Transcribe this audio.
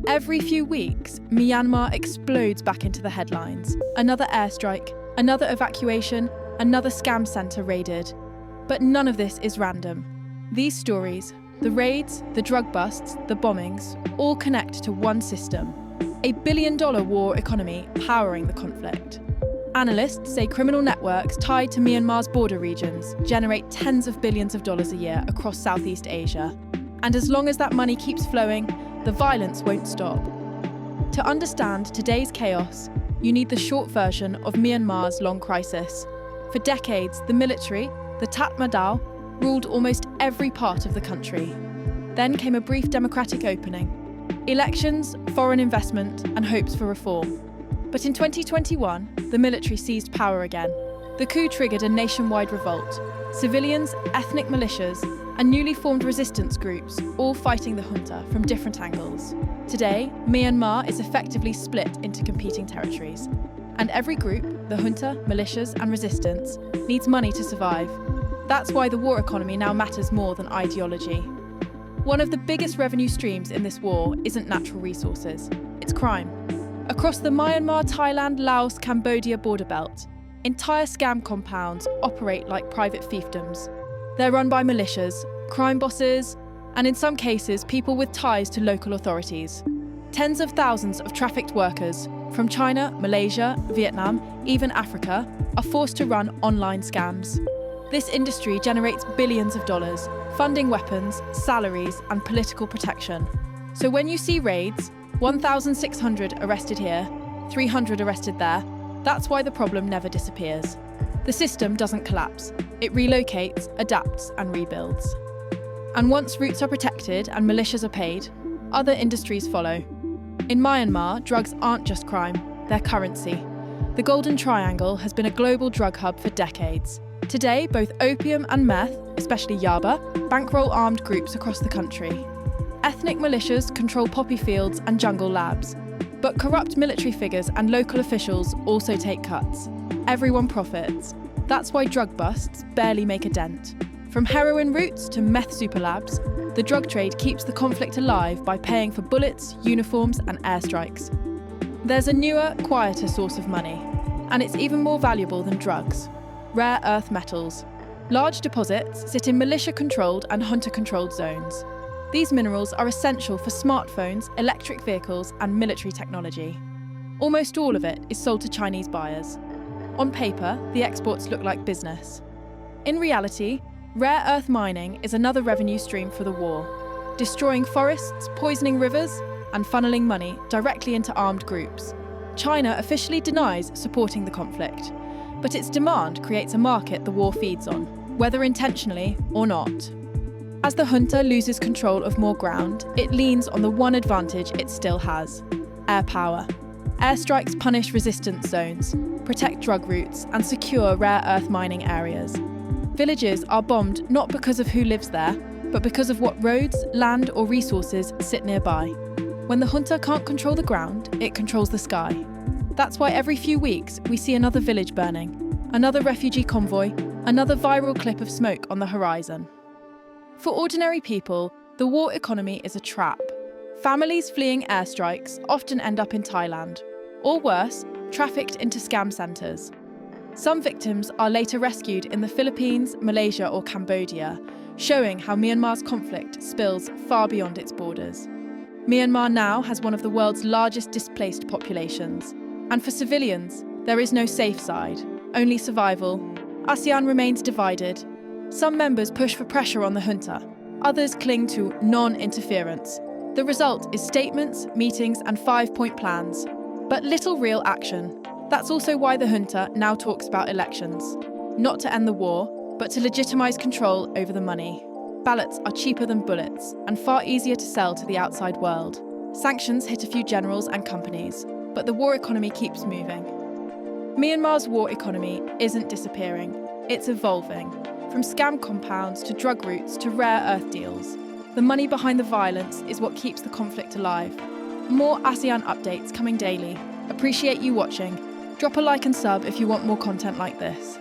Every few weeks, Myanmar explodes back into the headlines. Another airstrike, another evacuation, another scam centre raided. But none of this is random. These stories, the raids, the drug busts, the bombings, all connect to one system, a billion-dollar war economy powering the conflict. Analysts say criminal networks tied to Myanmar's border regions generate tens of billions of dollars a year across Southeast Asia. And as long as that money keeps flowing, the violence won't stop. To understand today's chaos, you need the short version of Myanmar's long crisis. For decades, the military, the Tatmadaw, ruled almost every part of the country. Then came a brief democratic opening. Elections, foreign investment, and hopes for reform. But in 2021, the military seized power again. The coup triggered a nationwide revolt. Civilians, ethnic militias, and newly formed resistance groups, all fighting the junta from different angles. Today, Myanmar is effectively split into competing territories. And every group, the junta, militias, and resistance, needs money to survive. That's why the war economy now matters more than ideology. One of the biggest revenue streams in this war isn't natural resources, it's crime. Across the Myanmar, Thailand, Laos, Cambodia border belt, entire scam compounds operate like private fiefdoms. They're run by militias, crime bosses, and in some cases, people with ties to local authorities. Tens of thousands of trafficked workers from China, Malaysia, Vietnam, even Africa, are forced to run online scams. This industry generates billions of dollars, funding weapons, salaries, and political protection. So when you see raids, 1,600 arrested here, 300 arrested there, that's why the problem never disappears. The system doesn't collapse. It relocates, adapts, and rebuilds. And once routes are protected and militias are paid, other industries follow. In Myanmar, drugs aren't just crime, they're currency. The Golden Triangle has been a global drug hub for decades. Today, both opium and meth, especially yaba, bankroll armed groups across the country. Ethnic militias control poppy fields and jungle labs. But corrupt military figures and local officials also take cuts. Everyone profits. That's why drug busts barely make a dent. From heroin routes to meth super labs, the drug trade keeps the conflict alive by paying for bullets, uniforms, and airstrikes. There's a newer, quieter source of money, and it's even more valuable than drugs: rare earth metals. Large deposits sit in militia-controlled and hunter-controlled zones. These minerals are essential for smartphones, electric vehicles, and military technology. Almost all of it is sold to Chinese buyers. On paper, the exports look like business. In reality, rare earth mining is another revenue stream for the war, destroying forests, poisoning rivers, and funneling money directly into armed groups. China officially denies supporting the conflict, but its demand creates a market the war feeds on, whether intentionally or not. As the junta loses control of more ground, it leans on the one advantage it still has: air power. Airstrikes punish resistance zones, protect drug routes, and secure rare earth mining areas. Villages are bombed not because of who lives there, but because of what roads, land, or resources sit nearby. When the junta can't control the ground, it controls the sky. That's why every few weeks we see another village burning, another refugee convoy, another viral clip of smoke on the horizon. For ordinary people, the war economy is a trap. Families fleeing airstrikes often end up in Thailand, or worse, trafficked into scam centres. Some victims are later rescued in the Philippines, Malaysia, or Cambodia, showing how Myanmar's conflict spills far beyond its borders. Myanmar now has one of the world's largest displaced populations. And for civilians, there is no safe side, only survival. ASEAN remains divided. Some members push for pressure on the junta, others cling to non-interference. The result is statements, meetings, and 5-point plans, but little real action. That's also why the junta now talks about elections, not to end the war, but to legitimise control over the money. Ballots are cheaper than bullets and far easier to sell to the outside world. Sanctions hit a few generals and companies, but the war economy keeps moving. Myanmar's war economy isn't disappearing, it's evolving. From scam compounds to drug routes to rare earth deals. The money behind the violence is what keeps the conflict alive. More ASEAN updates coming daily. Appreciate you watching. Drop a like and sub if you want more content like this.